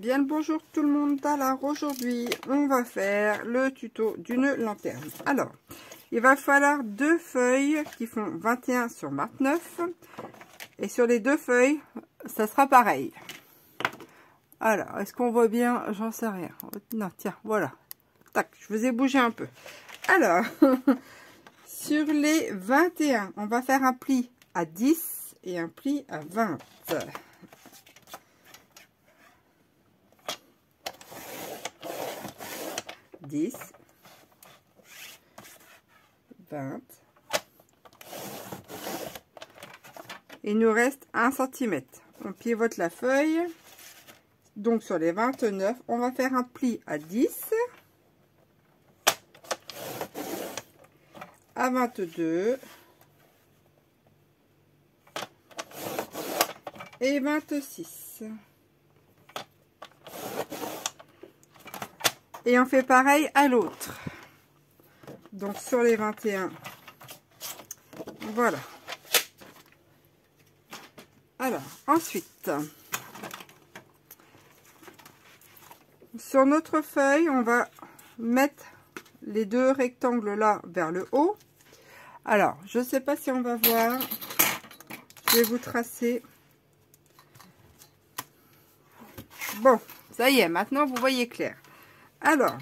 Bien le bonjour tout le monde. Alors aujourd'hui on va faire le tuto d'une lanterne. Alors il va falloir deux feuilles qui font 21 sur 29 et sur les deux feuilles ça sera pareil. Alors est-ce qu'on voit bien? J'en sais rien. Non, tiens, voilà, tac, je vous ai bougé un peu. Alors sur les 21 on va faire un pli à 10 et un pli à 20. 10, 20, il nous reste 1 cm. On pivote la feuille, donc sur les 29, on va faire un pli à 10, à 22 et 26. Et on fait pareil à l'autre. Donc sur les 21, voilà. Alors ensuite, sur notre feuille, on va mettre les deux rectangles là vers le haut. Alors je ne sais pas si on va voir. Je vais vous tracer. Bon, ça y est, maintenant vous voyez clair. Alors,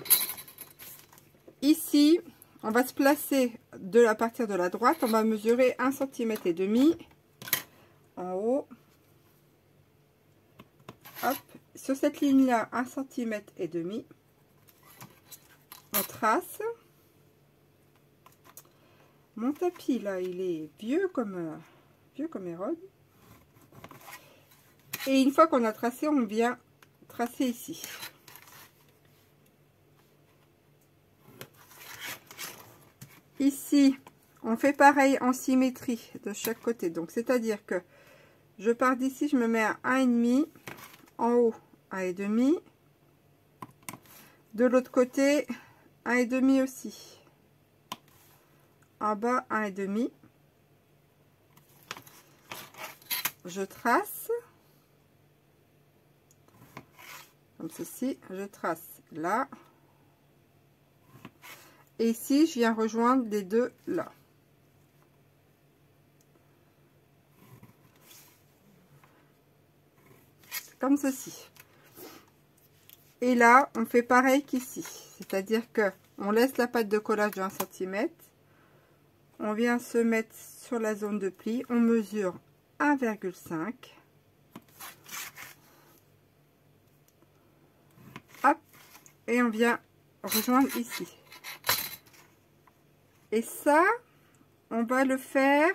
ici, on va se placer à partir de la droite. On va mesurer 1,5 cm en haut. Hop, sur cette ligne-là, 1,5 cm. On trace. Mon tapis, là, il est vieux comme Hérode. Et une fois qu'on a tracé, on vient tracer ici. Ici, on fait pareil en symétrie de chaque côté. Donc, c'est-à-dire que je pars d'ici, je me mets à 1,5, en haut 1,5, de l'autre côté 1,5 aussi, en bas 1,5. Je trace comme ceci, je trace là. Et ici, je viens rejoindre les deux là. Comme ceci. Et là, on fait pareil qu'ici. C'est-à-dire que on laisse la pâte de collage de 1 cm. On vient se mettre sur la zone de pli. On mesure 1,5. Hop. Et on vient rejoindre ici. Et ça, on va le faire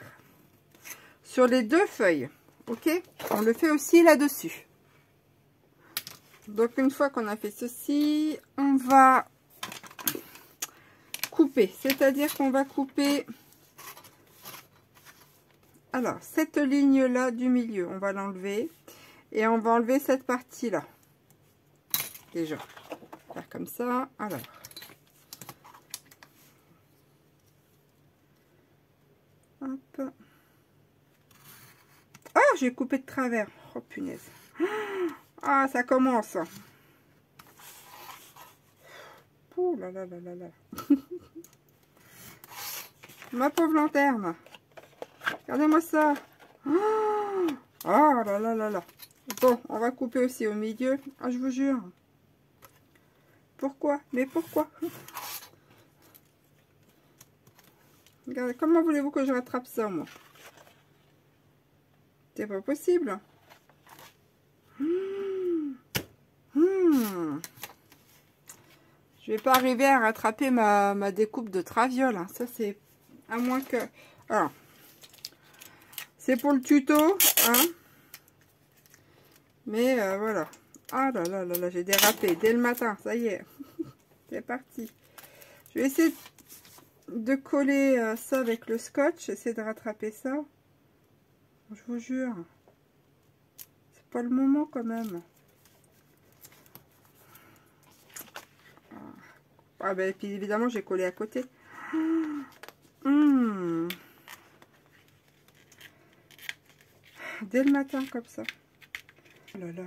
sur les deux feuilles. Ok? On le fait aussi là-dessus. Donc, une fois qu'on a fait ceci, on va couper. C'est-à-dire qu'on va couper... Alors, cette ligne-là du milieu, on va l'enlever. Et on va enlever cette partie-là. Déjà. Faire comme ça. Alors... Hop. Ah, j'ai coupé de travers. Oh, punaise. Ah, ça commence. Ouh là là là là là. Ma pauvre lanterne. Regardez-moi ça. Oh là là là là. Bon, on va couper aussi au milieu. Ah, je vous jure. Pourquoi? Mais pourquoi? Regardez, comment voulez-vous que je rattrape ça, moi? C'est pas possible. Je vais pas arriver à rattraper ma découpe de traviole. Hein. Ça, c'est... À moins que... Alors, c'est pour le tuto. Hein. Mais voilà. Ah là là là là, j'ai dérapé dès le matin. Ça y est. C'est parti. Je vais essayer de coller ça avec le scotch. Essayer de rattraper ça. Je vous jure. C'est pas le moment quand même. Ah ben, et puis évidemment, j'ai collé à côté. Dès le matin, comme ça. Oh là là.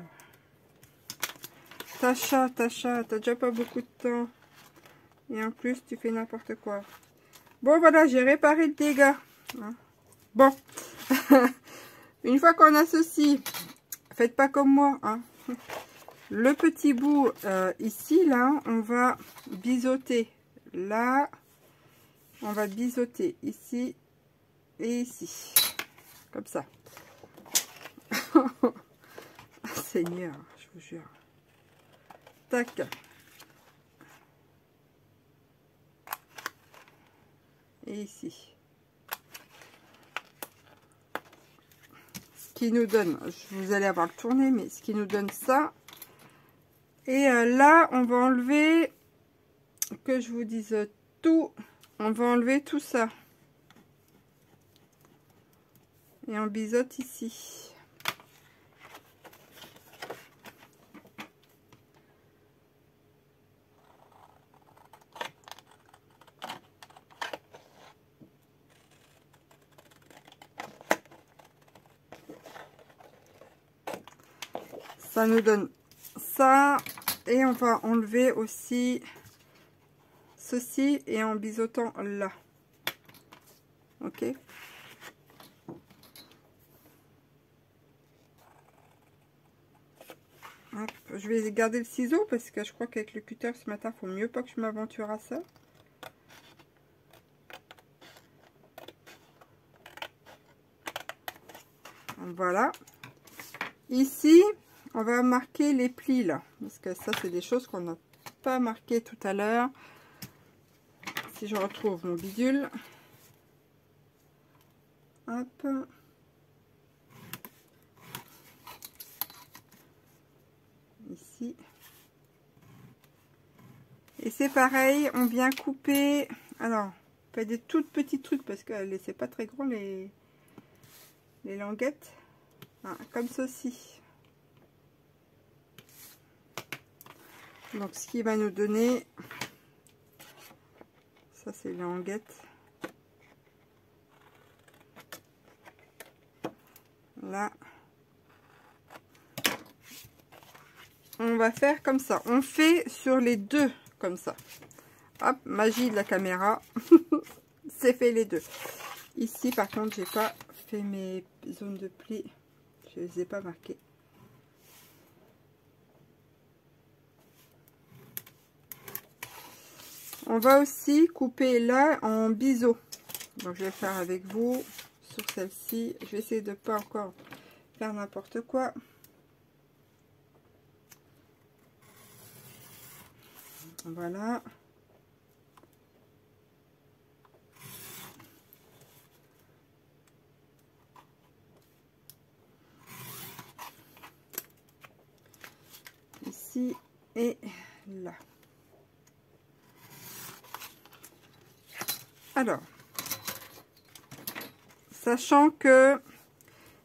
Tasha, t'as déjà pas beaucoup de temps. Et en plus, tu fais n'importe quoi. Bon, voilà, j'ai réparé le dégât. Bon. Une fois qu'on a ceci, faites pas comme moi. Hein. Le petit bout ici, là, on va biseauter. Là, on va biseauter ici et ici. Comme ça. Seigneur, je vous jure. Tac. Et ici. Ce qui nous donne, vous allez avoir le tourné, mais ce qui nous donne ça. Et là, on va enlever, que je vous dise tout, on va enlever tout ça. Et on biseaute ici. Ça nous donne ça. Et on va enlever aussi ceci et en biseautant là. Ok. Hop, je vais garder le ciseau parce que je crois qu'avec le cutter ce matin, il faut mieux pas que je m'aventure à ça. Voilà. Ici, on va marquer les plis là. Parce que ça, c'est des choses qu'on n'a pas marquées tout à l'heure. Si je retrouve mon bidule. Hop. Ici. Et c'est pareil, on vient couper. Alors, on fait des toutes petits trucs parce que c'est pas très grand les languettes. Ah, comme ceci. Donc, ce qui va nous donner, ça c'est les languettes. Là, on va faire comme ça. On fait sur les deux comme ça. Hop, magie de la caméra. C'est fait les deux. Ici, par contre, j'ai pas fait mes zones de plis. Je les ai pas marquées. On va aussi couper là en biseau. Donc, je vais faire avec vous sur celle-ci. Je vais essayer de pas encore faire n'importe quoi. Voilà. Ici et là. Alors, sachant que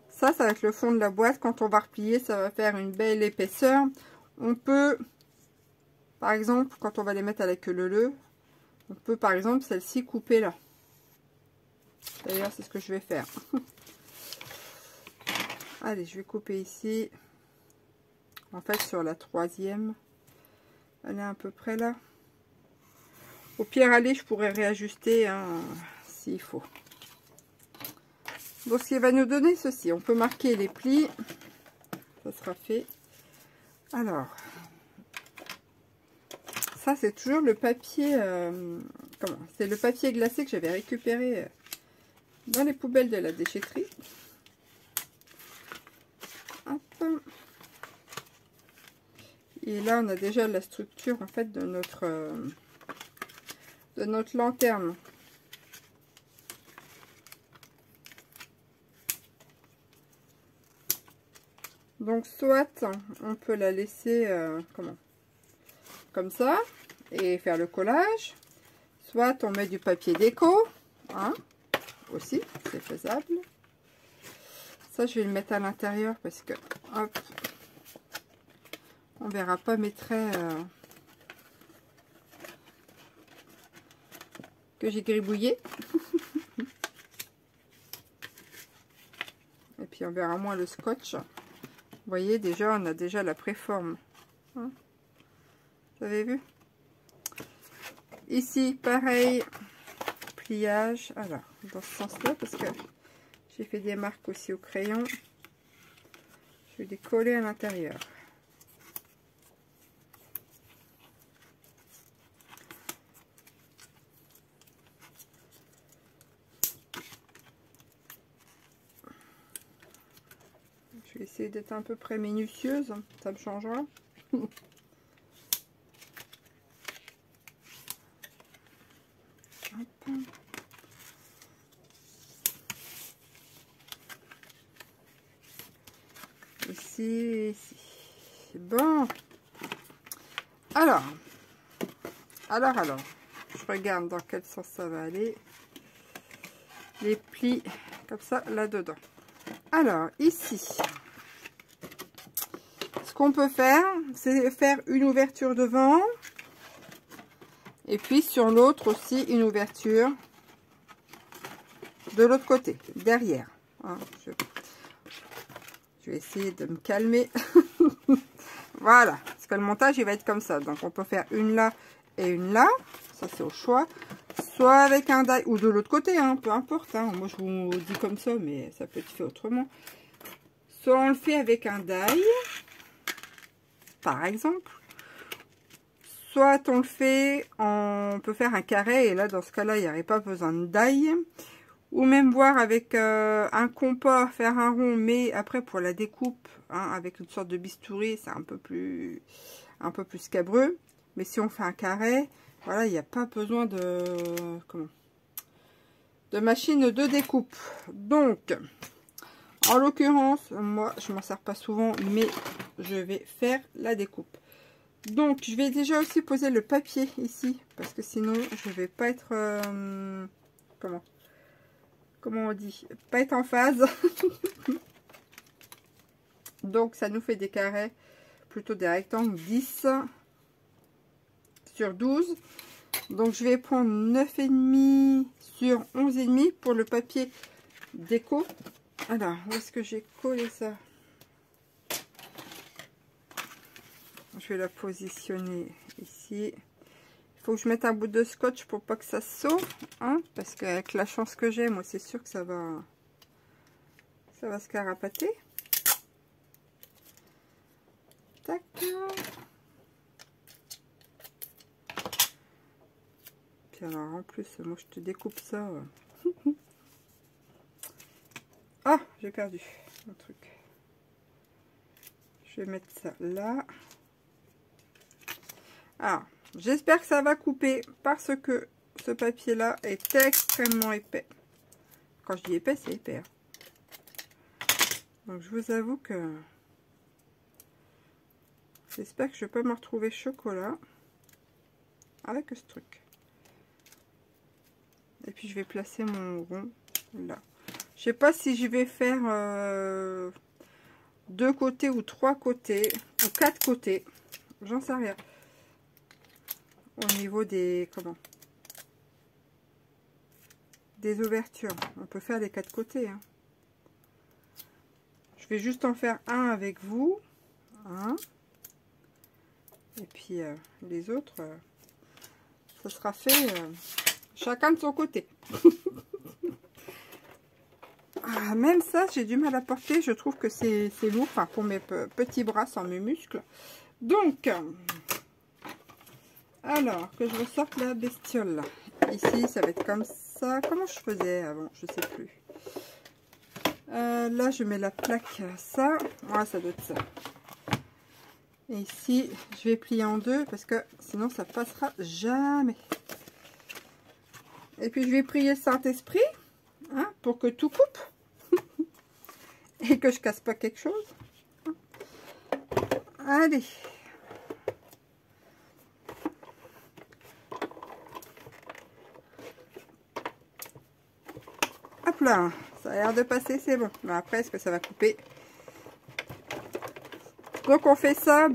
ça va être le fond de la boîte. Quand on va replier, ça va faire une belle épaisseur. On peut, par exemple, quand on va les mettre avec le leu, on peut par exemple celle-ci couper là. D'ailleurs, c'est ce que je vais faire. Allez, je vais couper ici. En fait, sur la troisième. Elle est à peu près là. Au pire, allez, je pourrais réajuster hein, s'il faut. Donc, ce qui va nous donner ceci. On peut marquer les plis. Ça sera fait. Alors, ça, c'est toujours le papier... c'est le papier glacé que j'avais récupéré dans les poubelles de la déchetterie. Hop. Et là, on a déjà la structure, en fait, de notre lanterne. Donc, soit on peut la laisser comme ça et faire le collage. Soit on met du papier déco. Hein, aussi, c'est faisable. Ça, je vais le mettre à l'intérieur parce que, hop, on verra pas mes traits que j'ai gribouillé. Et puis on verra moins le scotch. Vous voyez, déjà, on a déjà la préforme. Hein. Vous avez vu? Ici, pareil, pliage. Alors, dans ce sens-là, parce que j'ai fait des marques aussi au crayon. Je vais les coller à l'intérieur. Je vais essayer d'être un peu près minutieuse, ça me changera. Ici. Bon. Alors, je regarde dans quel sens ça va aller. Les plis, comme ça, là-dedans. Alors, ici, ce qu'on peut faire, c'est faire une ouverture devant. Et puis, sur l'autre aussi, une ouverture de l'autre côté, derrière. Hein, je vais essayer de me calmer. Voilà, parce que le montage, il va être comme ça. Donc, on peut faire une là et une là. Ça, c'est au choix. Soit avec un die, ou de l'autre côté, hein, peu importe. Hein. Moi, je vous dis comme ça, mais ça peut être fait autrement. Soit on le fait avec un die, par exemple. Soit on le fait, on peut faire un carré, et là, dans ce cas-là, il n'y aurait pas besoin de die. Ou même voir avec un compas, faire un rond, mais après, pour la découpe, hein, avec une sorte de bistouri, c'est un peu plus scabreux. Mais si on fait un carré, voilà, il n'y a pas besoin de machine de découpe. Donc, en l'occurrence, moi, je m'en sers pas souvent, mais je vais faire la découpe. Donc, je vais déjà aussi poser le papier ici, parce que sinon, je vais pas être... comment on dit? Pas être en phase. Donc, ça nous fait des carrés, plutôt des rectangles 10 sur 12. Donc, je vais prendre 9,5 sur 11,5 pour le papier déco. Alors, où est-ce que j'ai collé ça? Je vais la positionner ici. Il faut que je mette un bout de scotch pour pas que ça saute, hein, parce qu'avec la chance que j'ai, moi, c'est sûr que ça va se carapater. Tac. Puis alors, en plus, moi, je te découpe ça. Ah, j'ai perdu un truc. Je vais mettre ça là. Alors, j'espère que ça va couper parce que ce papier là est extrêmement épais. Quand je dis épais, c'est épais. Hein. Donc, je vous avoue que j'espère que je peux me retrouver chocolat avec ce truc. Et puis, je vais placer mon rond là. Je sais pas si je vais faire 2 côtés ou 3 côtés ou 4 côtés. J'en sais rien. Au niveau des des ouvertures. On peut faire les 4 côtés. Hein. Je vais juste en faire un avec vous. Hein. Et puis les autres, ça sera fait chacun de son côté. Ah, même ça, j'ai du mal à porter. Je trouve que c'est lourd, enfin, pour mes petits bras sans mes muscles. Donc, alors, que je ressorte la bestiole. Ici, ça va être comme ça. Comment je faisais avant? Je sais plus. Là, je mets la plaque, ça. Ouais, ça doit être ça. Et ici, je vais plier en deux parce que sinon, ça passera jamais. Et puis, je vais prier le Saint-Esprit, hein, pour que tout coupe. Et que je casse pas quelque chose. Allez. Hop là. Ça a l'air de passer, c'est bon. Mais après, est-ce que ça va couper? Donc, on fait ça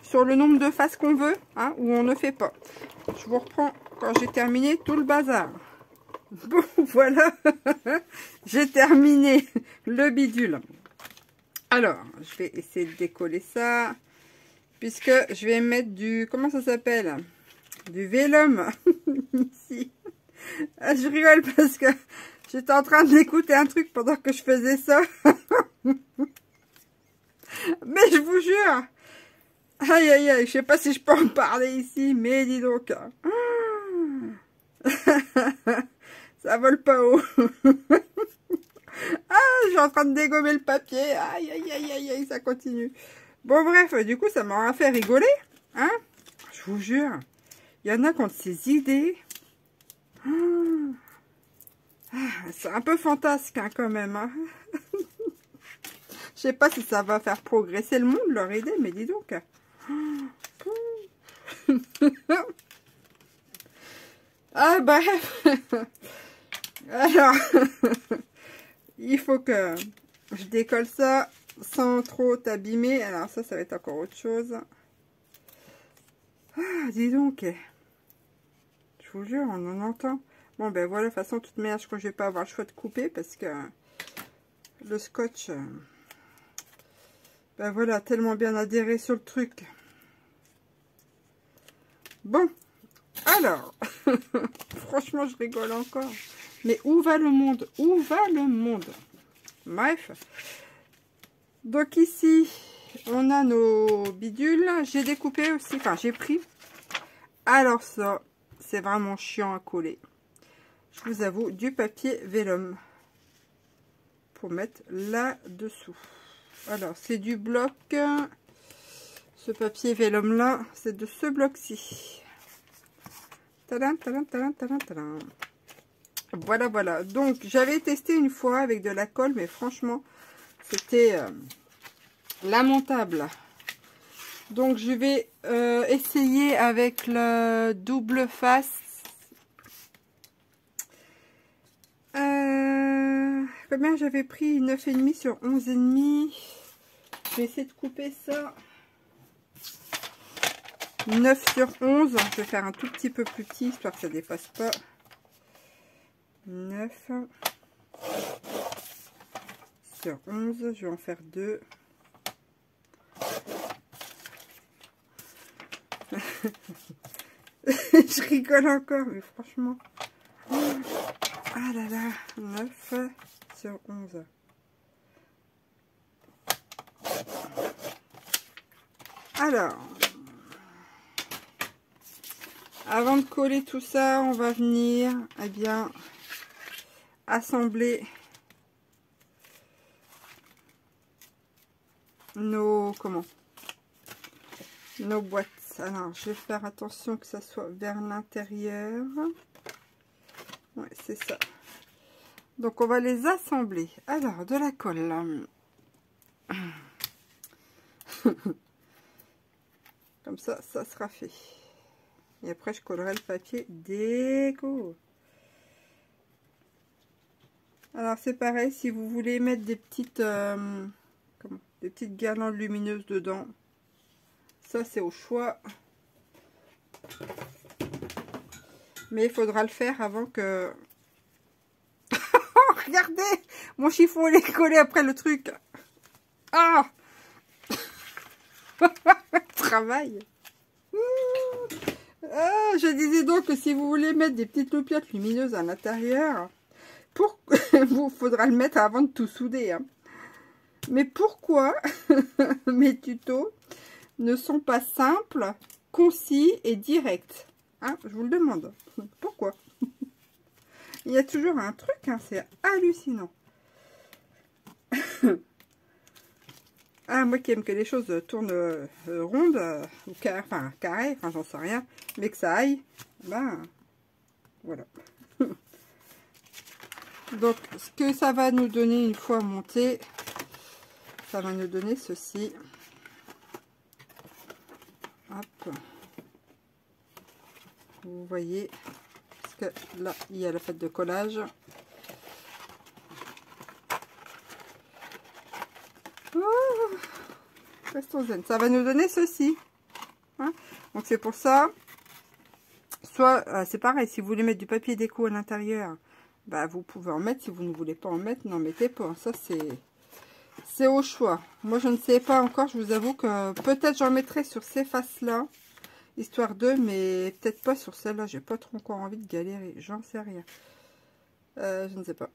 sur le nombre de faces qu'on veut, hein, ou on ne fait pas. Je vous reprends quand j'ai terminé tout le bazar. Bon, voilà, j'ai terminé le bidule. Alors, je vais essayer de décoller ça. puisque je vais mettre du, comment ça s'appelle, du vélum ici. Ah, je rigole parce que j'étais en train d'écouter un truc pendant que je faisais ça. Mais je vous jure, aïe aïe aïe, je sais pas si je peux en parler ici, mais dis donc. Ça vole pas haut. Ah, je suis en train de dégommer le papier. Aïe aïe aïe aïe aïe, ça continue. Bon bref, du coup ça m'aura fait rigoler. Hein, je vous jure. Il y en a qui ont ces idées. C'est un peu fantasque hein, quand même. Hein. Je sais pas si ça va faire progresser le monde, leur idée, mais dis donc. Ah bref. Alors, il faut que je décolle ça sans trop t'abîmer. Alors ça va être encore autre chose. Ah, dis donc. Je vous jure, on en entend. Bon, ben voilà, de toute façon, toute manière, je crois que je vais pas avoir le choix de couper parce que le scotch, ben voilà, tellement bien adhéré sur le truc. Bon, alors, franchement, je rigole encore. Mais où va le monde? Où va le monde? Bref. Donc ici, on a nos bidules. J'ai découpé aussi, enfin, j'ai pris. Alors ça, c'est vraiment chiant à coller. Je vous avoue, du papier vélum pour mettre là-dessous. Alors, c'est du bloc. Ce papier vélum là, c'est de ce bloc-ci. Tadam, tadam, tadam, tadam, tadam. Voilà, voilà. Donc, j'avais testé une fois avec de la colle, mais franchement, c'était lamentable. Donc, je vais essayer avec le double face. Combien j'avais pris? 9,5 sur 11,5. Je vais essayer de couper ça. 9 sur 11. Je vais faire un tout petit peu plus petit, histoire que ça ne dépasse pas. 9 sur 11. Je vais en faire 2. Je rigole encore, mais franchement. Ah là là, 9 sur 11. Alors, avant de coller tout ça, on va venir, eh bien, assembler nos, nos boîtes. Alors, je vais faire attention que ça soit vers l'intérieur. Ouais, c'est ça. Donc, on va les assembler. Alors, de la colle. Comme ça, ça sera fait. Et après, je collerai le papier déco. Alors, c'est pareil. Si vous voulez mettre des petites, des petites guirlandes lumineuses dedans, ça, c'est au choix. Mais il faudra le faire avant que... Regardez, mon chiffon, il est collé après le truc. Ah, travail. Ah, je disais donc que si vous voulez mettre des petites loupiottes lumineuses à l'intérieur, vous faudra le mettre avant de tout souder. Hein. Mais pourquoi mes tutos ne sont pas simples, concis et directs? Hein, je vous le demande. Pourquoi? Il y a toujours un truc, hein, c'est hallucinant. Ah, moi qui aime que les choses tournent rondes, ou carré, enfin j'en sais rien, mais que ça aille, ben voilà. Donc ce que ça va nous donner une fois monté, ça va nous donner ceci. Hop. Vous voyez, parce que là il y a la fête de collage. Restons zen. Ça va nous donner ceci. Hein, donc c'est pour ça. Soit c'est pareil, si vous voulez mettre du papier déco à l'intérieur, bah, vous pouvez en mettre. Si vous ne voulez pas en mettre, n'en mettez pas. Ça C'est au choix. Moi, je ne sais pas encore. Je vous avoue que peut-être j'en mettrai sur ces faces-là. Histoire de, mais peut-être pas sur celle-là. J'ai pas trop encore envie de galérer. J'en sais rien. Je ne sais pas.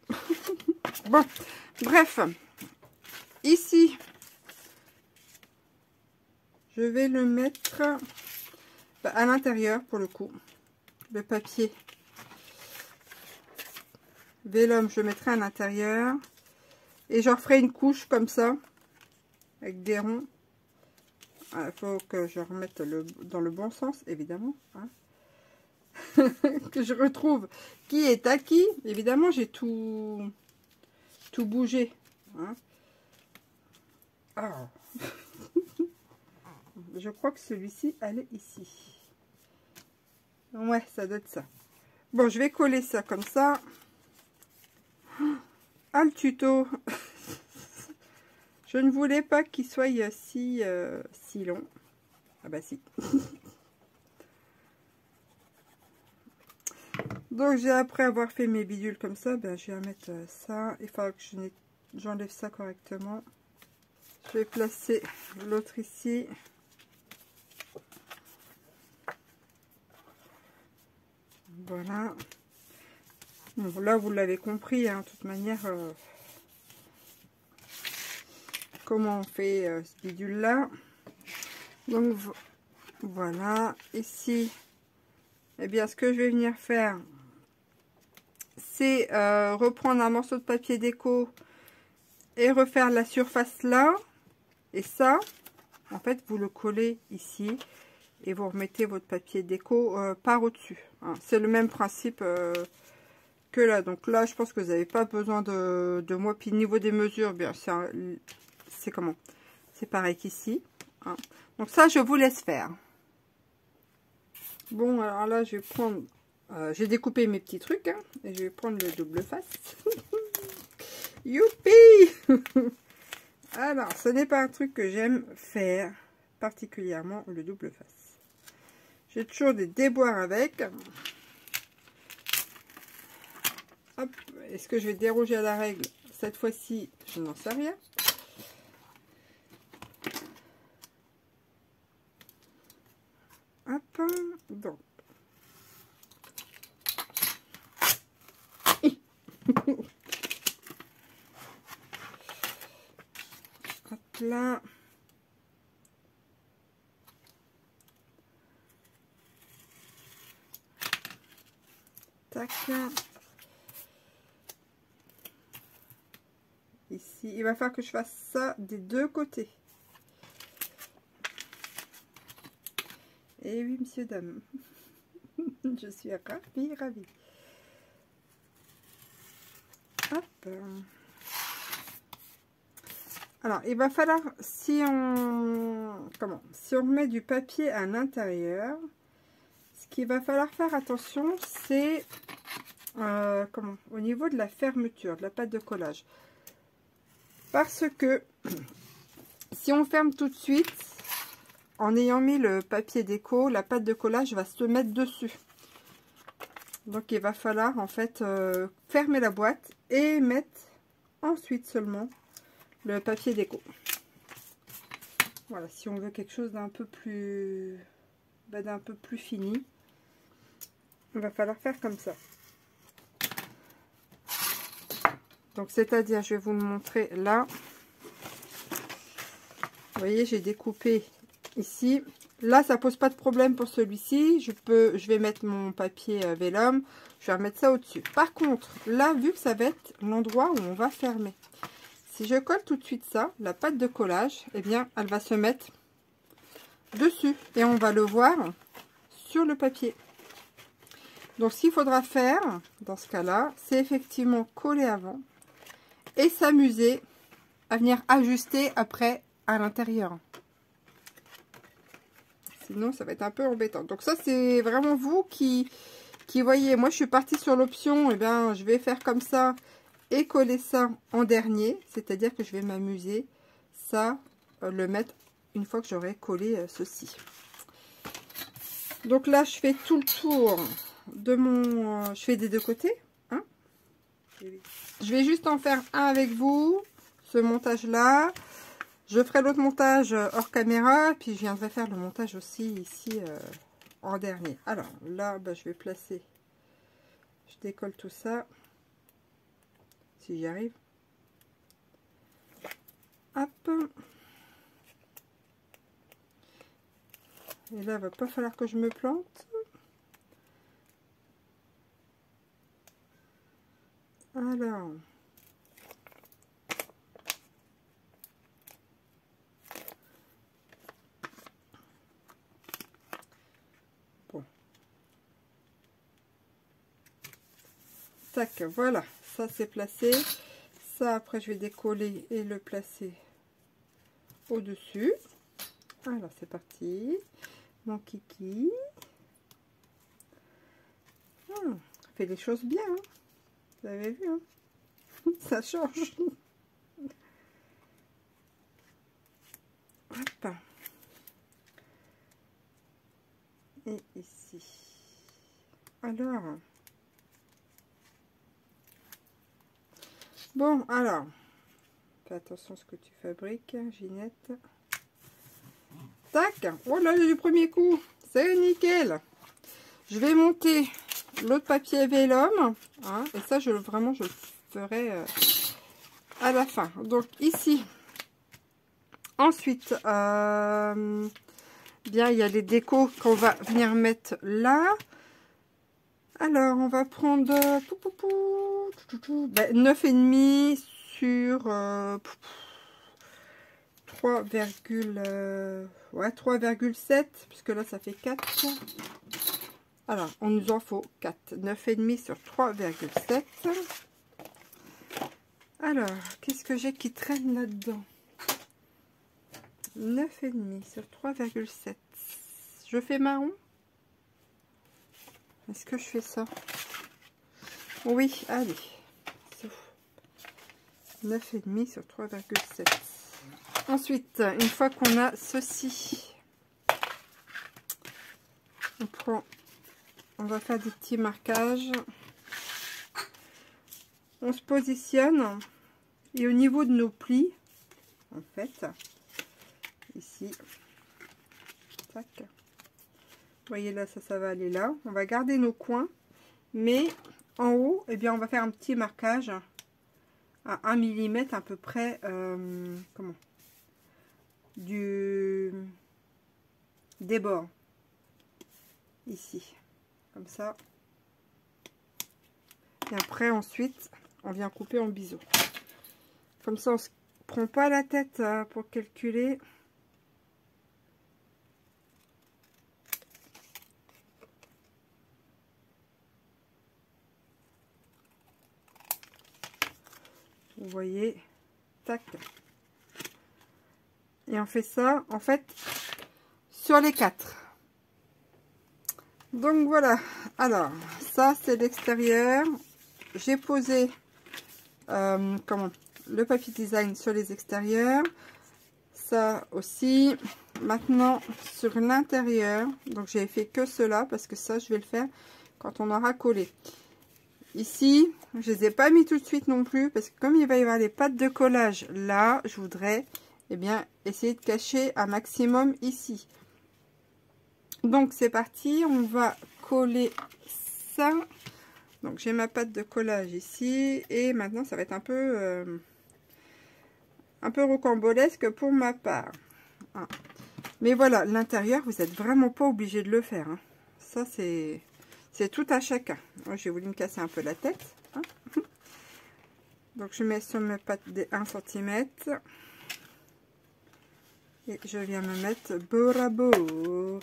Bon, bref. Ici, je vais le mettre à l'intérieur pour le coup. Le papier vélum, je le mettrai à l'intérieur. Et je referai une couche comme ça, avec des ronds. Il faut que je remette dans le bon sens, évidemment. Hein. Que je retrouve qui est à qui. Évidemment, j'ai tout bougé. Hein. Ah. Je crois que celui-ci, elle est ici. Ouais, ça doit être ça. Bon, je vais coller ça comme ça. Ah, le tuto. Je ne voulais pas qu'il soit si long. Ah bah si. Donc j'ai après avoir fait mes bidules comme ça, ben je vais mettre ça. Il faudra que j'enlève ça correctement. Je vais placer l'autre ici. Voilà. Bon, là vous l'avez compris, hein, de toute manière. Comment on fait ce bidule là. Donc voilà. Ici, eh bien ce que je vais venir faire, c'est reprendre un morceau de papier déco et refaire la surface là. Et ça, en fait, vous le collez ici et vous remettez votre papier déco par au-dessus. Hein. C'est le même principe que là. Donc là, je pense que vous n'avez pas besoin de moi. Puis niveau des mesures, bien, c'est comment? C'est pareil qu'ici. Hein. Donc ça, je vous laisse faire. Bon, alors là, je vais prendre... j'ai découpé mes petits trucs. Hein, et je vais prendre le double face. Youpi. Alors, ce n'est pas un truc que j'aime faire particulièrement, le double face. J'ai toujours des déboires avec. Hop, est-ce que je vais déroger à la règle cette fois-ci? Je n'en sais rien. Hop, donc. Hop là. Tac. Ici, il va falloir que je fasse ça des deux côtés. Et oui, monsieur, dame. Je suis ravie, ravie. Hop. Alors, il va falloir, si on met du papier à l'intérieur, ce qu'il va falloir faire attention, c'est au niveau de la fermeture, de la pâte de collage. Parce que si on ferme tout de suite, en ayant mis le papier déco, la pâte de collage va se mettre dessus. Donc il va falloir en fait fermer la boîte et mettre ensuite seulement le papier déco. Voilà, si on veut quelque chose d'un peu plus fini, il va falloir faire comme ça. Donc c'est-à-dire, je vais vous le montrer là. Vous voyez, j'ai découpé ici. Là, ça pose pas de problème pour celui-ci. Je vais mettre mon papier vélum. Je vais remettre ça au-dessus. Par contre, là, vu que ça va être l'endroit où on va fermer. Si je colle tout de suite ça, la pâte de collage, eh bien, elle va se mettre dessus. Et on va le voir sur le papier. Donc, ce qu'il faudra faire, dans ce cas-là, c'est effectivement coller avant. Et s'amuser à venir ajuster après à l'intérieur. Sinon, ça va être un peu embêtant. Donc ça, c'est vraiment vous qui voyez. Moi, je suis partie sur l'option, eh bien, je vais faire comme ça et coller ça en dernier. C'est-à-dire que je vais m'amuser, ça, le mettre une fois que j'aurai collé ceci. Donc là, je fais tout le tour de je fais des deux côtés. Hein. Je vais juste en faire un avec vous ce montage là. Je ferai l'autre montage hors caméra, puis je viendrai faire le montage aussi ici en dernier. Alors là, bah, je vais placer, je décolle tout ça, si j'y arrive. Hop. Et là, il va pas falloir que je me plante. Alors. Bon. Tac, voilà. Ça, c'est placé. Ça, après, je vais décoller et le placer au-dessus. Alors, c'est parti. Mon kiki. Fait les choses bien. Hein. Vous avez vu, hein. Ça change. Hop. Et ici. Alors. Bon, alors. Fais attention à ce que tu fabriques, Ginette. Tac. Oh là, du premier coup. C'est nickel. Je vais monter l'autre papier vélum. Hein, et ça, vraiment, je le ferai à la fin. Donc, ici. Ensuite, bien, il y a les décos qu'on va venir mettre là. Alors, on va prendre 9,5 sur 3,7, puisque là, ça fait 4. Alors, on nous en faut 4. 9,5 sur 3,7. Alors, qu'est-ce que j'ai qui traîne là-dedans? 9,5 sur 3,7. Je fais marron? Est-ce que je fais ça? Oui, allez. 9,5 sur 3,7. Ensuite, une fois qu'on a ceci, on va faire des petits marquages. On se positionne et au niveau de nos plis, en fait, ici, tac. Vous voyez là, ça va aller là. On va garder nos coins, mais en haut, eh bien, on va faire un petit marquage à 1 mm à peu près, comment, des bords, ici, comme ça. Et après, ensuite, on vient couper en biseau. Comme ça, on ne se prend pas la tête pour calculer. Vous voyez, tac. Et on fait ça, en fait, sur les 4. Donc voilà. Alors, ça c'est l'extérieur. J'ai posé le papier design sur les extérieurs. Ça aussi. Maintenant, sur l'intérieur. Donc, j'ai fait que cela parce que ça, je vais le faire quand on aura collé. Ici, je ne les ai pas mis tout de suite non plus parce que comme il va y avoir les pattes de collage là, je voudrais essayer de cacher un maximum ici. Donc c'est parti, on va coller ça. Donc j'ai ma patte de collage ici et maintenant ça va être un peu rocambolesque pour ma part. Hein. Mais voilà, l'intérieur, vous n'êtes vraiment pas obligé de le faire. Hein. Ça c'est tout à chacun. Moi, j'ai voulu me casser un peu la tête. Hein. Donc, je mets sur mes pattes des 1 cm. Et je viens me mettre bord à bord.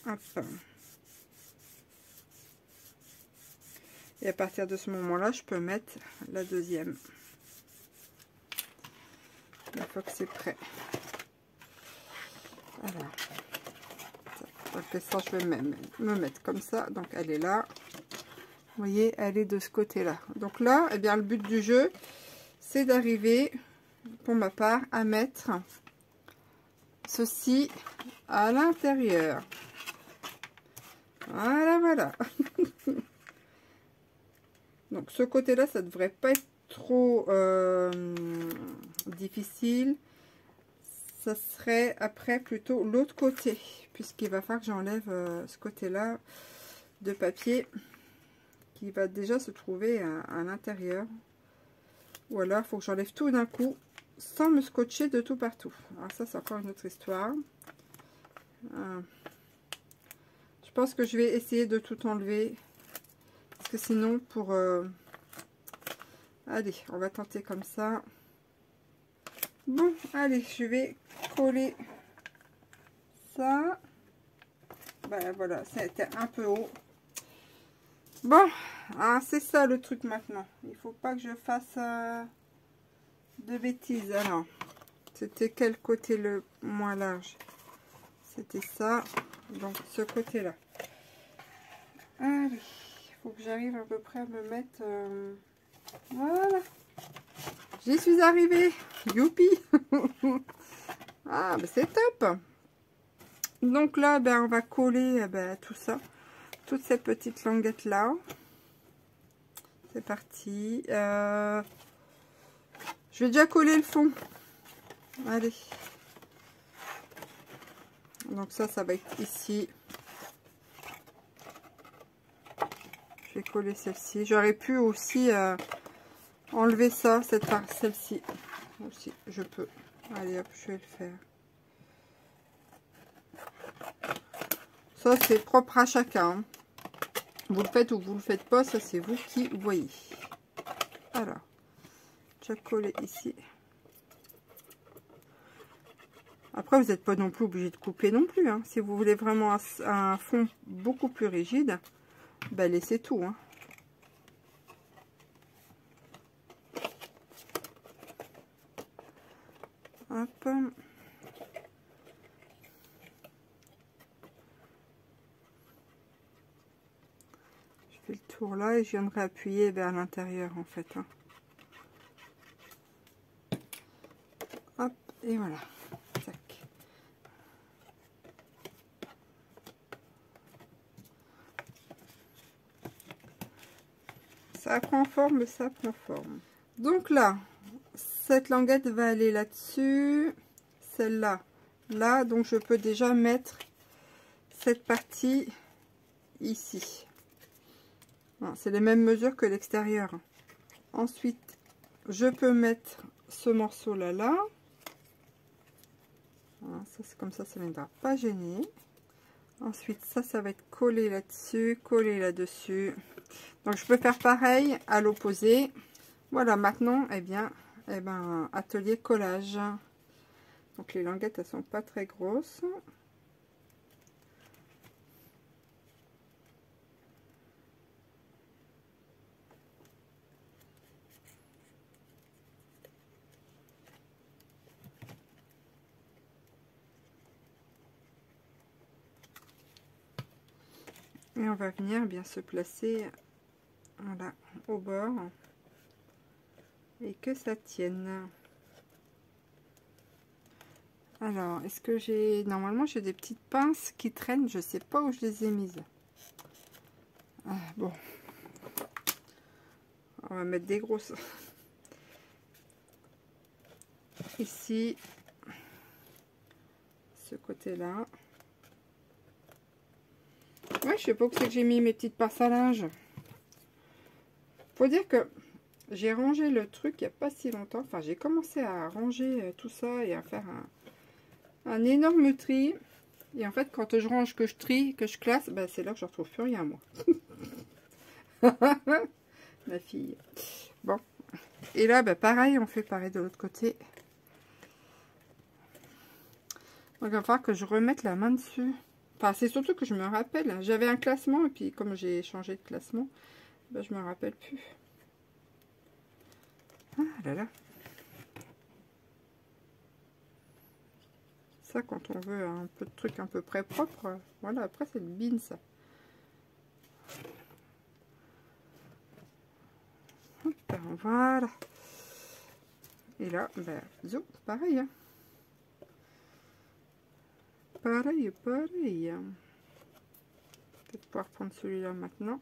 Hop. Et à partir de ce moment-là, je peux mettre la deuxième. Une fois que c'est prêt. Alors, ça, je vais même me mettre comme ça. Donc, elle est là. Vous voyez, elle est de ce côté-là. Donc là, eh bien, le but du jeu, c'est d'arriver, pour ma part, à mettre ceci à l'intérieur. Voilà, voilà. Donc ce côté-là, ça devrait pas être trop difficile. Ça serait après plutôt l'autre côté, puisqu'il va falloir que j'enlève ce côté-là de papier qui va déjà se trouver à l'intérieur. Ou alors, il faut que j'enlève tout d'un coup sans me scotcher de tout partout. Alors ça, c'est encore une autre histoire. Je pense que je vais essayer de tout enlever. Parce que sinon, pour... Allez, on va tenter comme ça. Bon, allez, je vais coller ça. Ben voilà, ça a été un peu haut. Bon, hein, c'est ça le truc maintenant. Il faut pas que je fasse de bêtises. Alors, c'était quel côté le moins large? C'était ça. Donc, ce côté-là. Allez, il faut que j'arrive à peu près à me mettre... voilà. J'y suis arrivée. Youpi. Ah, ben c'est top. Donc là, ben, on va coller tout ça. Toutes ces petites languettes là. C'est parti. Je vais déjà coller le fond. Allez. Donc ça va être ici. Je vais coller celle-ci. J'aurais pu aussi enlever ça, celle-ci. Aussi, je peux. Allez hop, je vais le faire. Ça, c'est propre à chacun. Hein. Vous le faites ou vous le faites pas, ça c'est vous qui voyez. Alors, je vais coller ici. Après, vous n'êtes pas non plus obligé de couper non plus. Hein. Si vous voulez vraiment un fond beaucoup plus rigide, ben laissez tout. Hein. Hop. Je fais le tour là et je viendrai appuyer vers l'intérieur en fait. Hein. Hop, et voilà. Tac. Ça prend forme, ça prend forme. Donc là, cette languette va aller là-dessus. Celle-là, là. Donc je peux déjà mettre cette partie ici. C'est les mêmes mesures que l'extérieur. Ensuite, je peux mettre ce morceau-là, là. Voilà, ça c'est comme ça ne viendra pas gêner. Ensuite, ça va être collé là-dessus, collé là-dessus. Donc, je peux faire pareil à l'opposé. Voilà, maintenant, eh ben, atelier collage. Donc, les languettes, elles sont pas très grosses. Et on va venir bien se placer, voilà, au bord. Et que ça tienne. Alors, est-ce que j'ai... Normalement, j'ai des petites pinces qui traînent. Je sais pas où je les ai mises. Ah, bon. On va mettre des grosses. Ici. Ce côté-là. Ouais, je sais pas où c'est que j'ai mis mes petites pinces à linge. Faut dire que j'ai rangé le truc il n'y a pas si longtemps. Enfin, j'ai commencé à ranger tout ça et à faire un énorme tri. Et en fait, quand je range, que je trie, que je classe, ben, c'est là que je retrouve plus rien, moi. Ma fille. Bon. Et là, ben, pareil, on fait pareil de l'autre côté. Donc, il va falloir que je remette la main dessus. Enfin, c'est surtout que je me rappelle. J'avais un classement, et puis comme j'ai changé de classement, ben, je me rappelle plus. Ah là là. Ça, quand on veut un peu de truc à peu près propre, voilà, après c'est le bin, ça. Hop, voilà. Et là, ben, zo, pareil. Hein. Pareil. vais pouvoir prendre celui-là maintenant.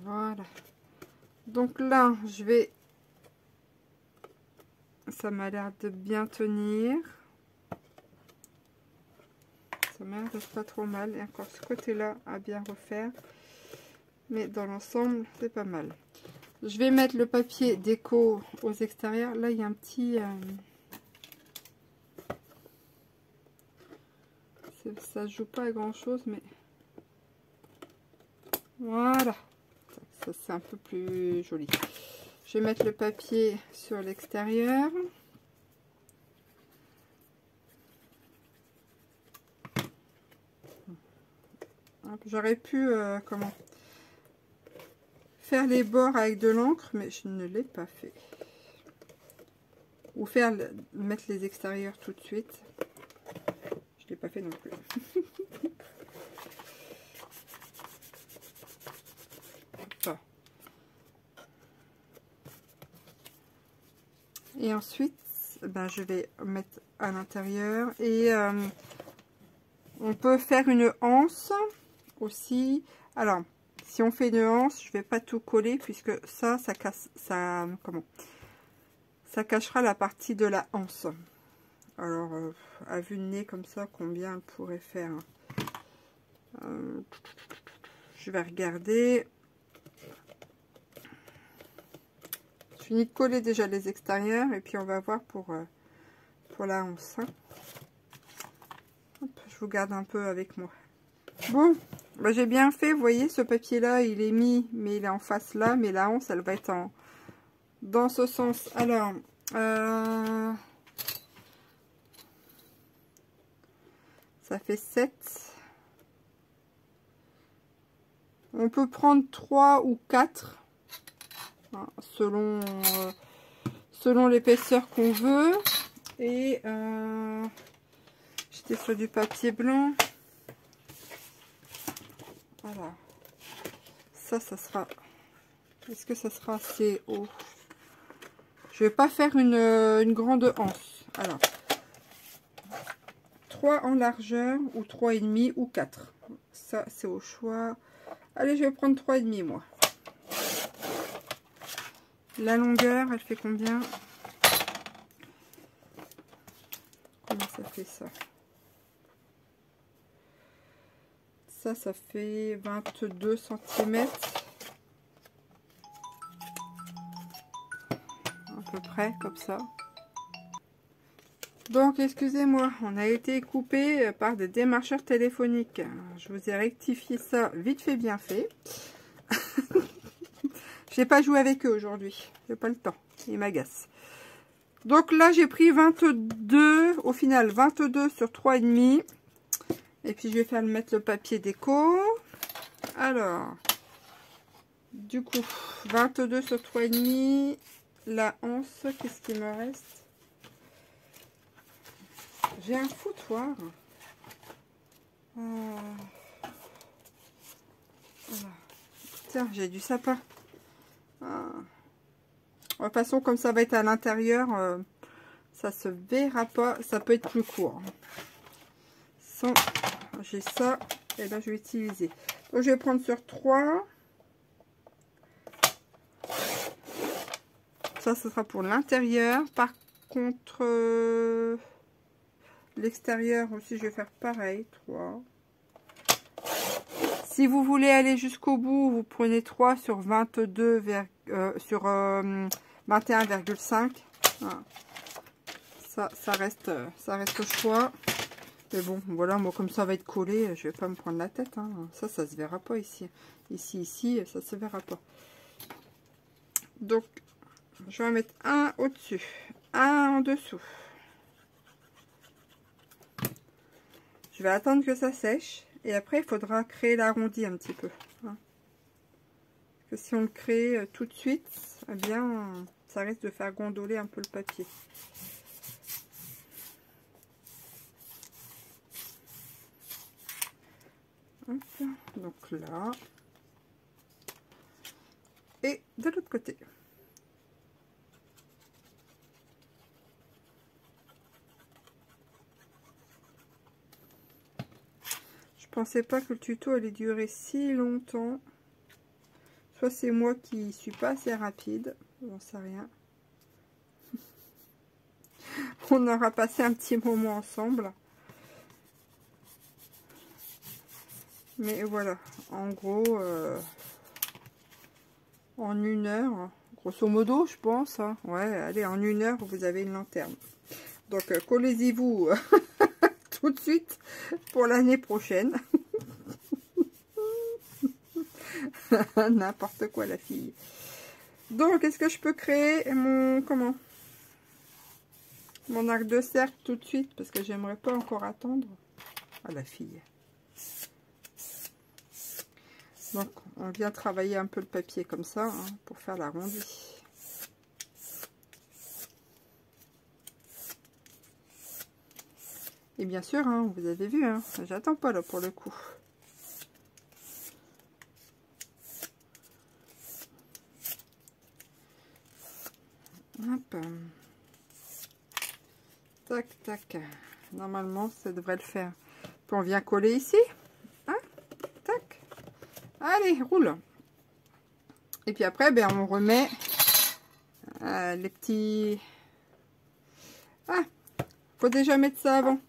Voilà. Donc là, je vais... Ça m'a l'air de bien tenir. Ça m'a l'air d'être pas trop mal. Et encore ce côté-là à bien refaire. Mais dans l'ensemble, c'est pas mal. Je vais mettre le papier déco aux extérieurs. Là, il y a un petit... ça joue pas à grand chose, mais... Voilà. Ça, c'est un peu plus joli. Je vais mettre le papier sur l'extérieur. J'aurais pu comment faire les bords avec de l'encre, mais je ne l'ai pas fait. Ou mettre les extérieurs tout de suite. Je ne l'ai pas fait non plus. Et ensuite, ben, je vais mettre à l'intérieur. Et on peut faire une anse aussi. Alors, si on fait une anse, je vais pas tout coller puisque ça casse, ça cachera la partie de la anse. Alors, à vue de nez comme ça, combien elle pourrait faire? Je vais regarder. Je finis de coller déjà les extérieurs et puis on va voir pour la anse. Hein. Hop, je vous garde un peu avec moi. Bon, bah j'ai bien fait. Vous voyez, ce papier-là, il est mis, mais il est en face là. Mais la anse, elle va être dans ce sens. Alors, ça fait 7. On peut prendre 3 ou 4. Hein, selon l'épaisseur qu'on veut. Et j'étais sur du papier blanc. Voilà. Ça sera... Est-ce que ça sera assez haut? Je vais pas faire une grande anse. Alors, 3 en largeur, ou 3,5 ou 4. Ça, c'est au choix. Allez, je vais prendre 3,5 moi. La longueur, elle fait combien? Comment ça fait ça? Ça fait 22 cm. À peu près, comme ça. Donc, excusez-moi, on a été coupé par des démarcheurs téléphoniques. Je vous ai rectifié ça vite fait, bien fait. J'ai pas joué avec eux aujourd'hui. J'ai pas le temps. Ils m'agacent. Donc là, j'ai pris 22. Au final, 22 sur 3,5. Et puis, je vais faire mettre le papier déco. Alors, du coup, 22 sur 3,5. La anse, qu'est-ce qu'il me reste? J'ai un foutoir. Voilà. Tiens, j'ai du sapin. De toute façon, comme ça va être à l'intérieur, ça se verra pas. Ça peut être plus court. J'ai ça, et là je vais utiliser. Donc, je vais prendre sur 3. Ça, ce sera pour l'intérieur. Par contre, l'extérieur aussi, je vais faire pareil. 3. Si vous voulez aller jusqu'au bout, vous prenez 3 sur 22, sur 21,5. Voilà. Ça reste au choix. Mais bon, voilà, moi comme ça va être collé, je vais pas me prendre la tête. Hein. Ça se verra pas ici. Ici, ça se verra pas. Donc, je vais en mettre un au-dessus, un en dessous. Je vais attendre que ça sèche. Et après, il faudra créer l'arrondi un petit peu. Hein. Parce que si on le crée tout de suite, eh bien, ça risque de faire gondoler un peu le papier. Hop. Donc là. Et de l'autre côté. pensais pas que le tuto allait durer si longtemps. Soit c'est moi qui suis pas assez rapide, j'en sais rien. On aura passé un petit moment ensemble. Mais voilà, en gros, en 1 heure, grosso modo, je pense. Hein. Ouais, allez, en 1 heure, vous avez une lanterne. Donc, collez-y-vous tout de suite pour l'année prochaine. N'importe quoi, la fille. Donc, est-ce que je peux créer mon... Comment? Mon arc de cercle tout de suite, parce que j'aimerais pas encore attendre. Ah, la fille. Donc, on vient travailler un peu le papier comme ça, hein, pour faire l'arrondi. Et bien sûr, hein, vous avez vu, hein, j'attends pas là pour le coup. Hop. Tac, tac. Normalement, ça devrait le faire. Puis on vient coller ici. Hein, tac. Allez, roule. Et puis après, ben, on remet les petits... Ah, faut déjà mettre ça avant.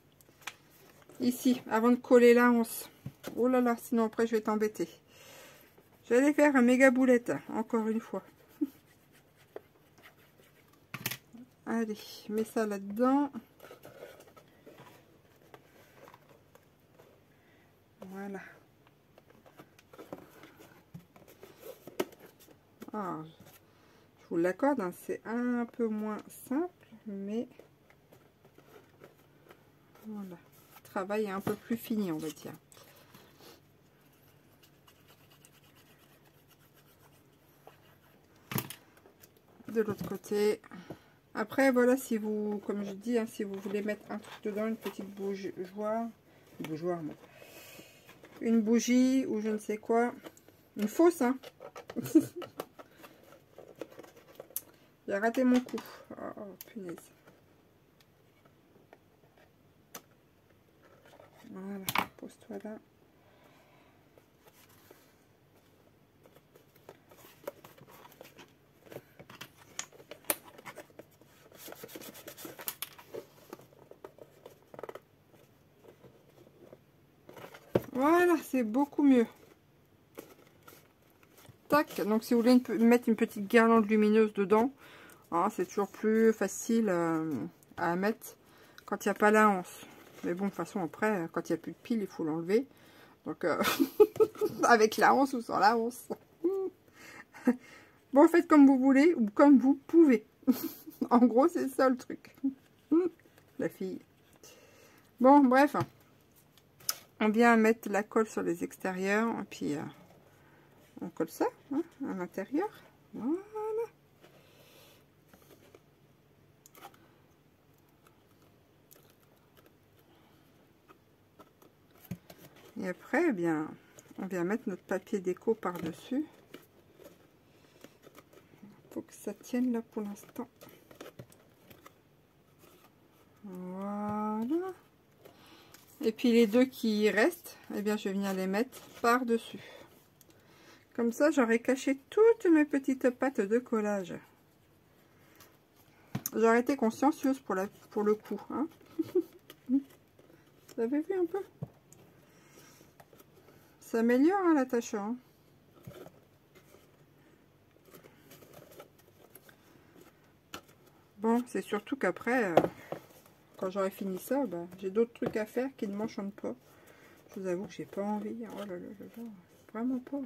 Ici, avant de coller la once. Oh là là, sinon après je vais t'embêter. J'allais faire un méga boulette, encore une fois. Allez, mets ça là-dedans. Voilà. Alors, je vous l'accorde, hein, c'est un peu moins simple, mais voilà. Le travail est un peu plus fini, on va dire. De l'autre côté. Après, voilà, si vous, comme je dis, hein, si vous voulez mettre un truc dedans, une petite bougeoire, moi. Une bougie ou je ne sais quoi, une fausse, hein. J'ai raté mon coup. Oh, punaise. Voilà, pose-toi là. Voilà, c'est beaucoup mieux. Tac, donc si vous voulez mettre une petite guirlande lumineuse dedans, hein, c'est toujours plus facile à mettre quand il n'y a pas la hanse. Mais bon, de toute façon, après, quand il n'y a plus de pile, il faut l'enlever. Donc, avec la hanse ou sans la hanse. Bon, faites comme vous voulez ou comme vous pouvez. En gros, c'est ça le truc. La fille. Bon, bref. On vient mettre la colle sur les extérieurs. Et puis, on colle ça hein, à l'intérieur. Voilà. Et après, eh bien, on vient mettre notre papier déco par-dessus. Il faut que ça tienne là pour l'instant. Voilà. Et puis les deux qui restent, eh bien, je vais venir les mettre par-dessus. Comme ça, j'aurai caché toutes mes petites pattes de collage. J'aurais été consciencieuse pour le coup. Hein. Vous avez vu un peu? Ça améliore hein, l'attachant. Bon, c'est surtout qu'après, quand j'aurai fini ça, bah, j'ai d'autres trucs à faire qui ne m'enchantent pas. Je vous avoue que j'ai pas envie. Oh là là là là, vraiment pas.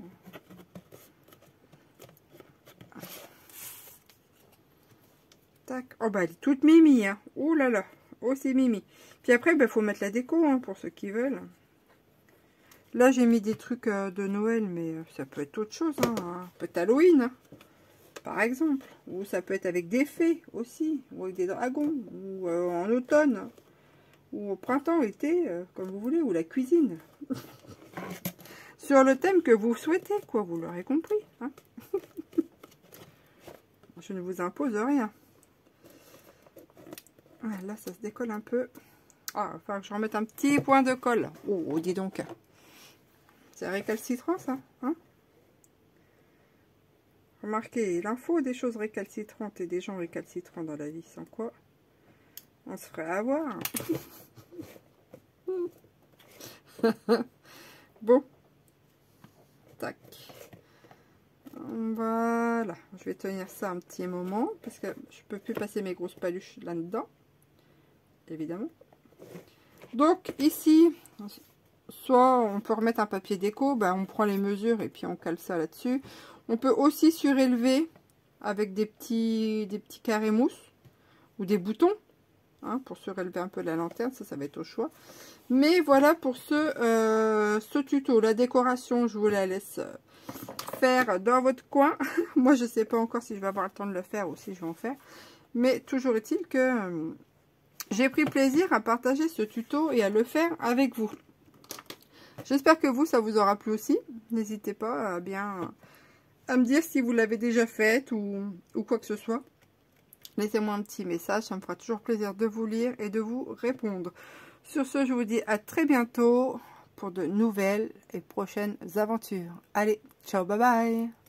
Tac. Oh bah elle est toute mimi. Hein. Oh là là. Oh c'est mimi. Puis après, il faut mettre la déco hein, pour ceux qui veulent. Là, j'ai mis des trucs de Noël, mais ça peut être autre chose. Hein. Ça peut être Halloween, hein, par exemple. Ou ça peut être avec des fées aussi. Ou avec des dragons. Ou en automne. Ou au printemps, été, comme vous voulez. Ou la cuisine. Sur le thème que vous souhaitez, quoi. Vous l'aurez compris. Hein. Je ne vous impose rien. Là, ça se décolle un peu. Ah, il va falloir que je remette un petit point de colle. Oh, dis donc. C'est récalcitrant ça, hein? Remarquez, il en faut des choses récalcitrantes et des gens récalcitrants dans la vie, sans quoi on se ferait avoir. Bon. Tac. Voilà. Je vais tenir ça un petit moment, parce que je peux plus passer mes grosses paluches là-dedans. Évidemment. Donc, ici, soit on peut remettre un papier déco, ben, on prend les mesures et puis on cale ça là-dessus. On peut aussi surélever avec des petits carrés mousse ou des boutons, hein, pour surélever un peu la lanterne. Ça va être au choix. Mais voilà pour ce tuto. La décoration, je vous la laisse faire dans votre coin. Moi, je ne sais pas encore si je vais avoir le temps de le faire ou si je vais en faire. Mais toujours est-il que j'ai pris plaisir à partager ce tuto et à le faire avec vous. J'espère que vous, ça vous aura plu aussi. N'hésitez pas à me dire si vous l'avez déjà fait ou quoi que ce soit. Laissez-moi un petit message, ça me fera toujours plaisir de vous lire et de vous répondre. Sur ce, je vous dis à très bientôt pour de nouvelles et prochaines aventures. Allez, ciao, bye bye!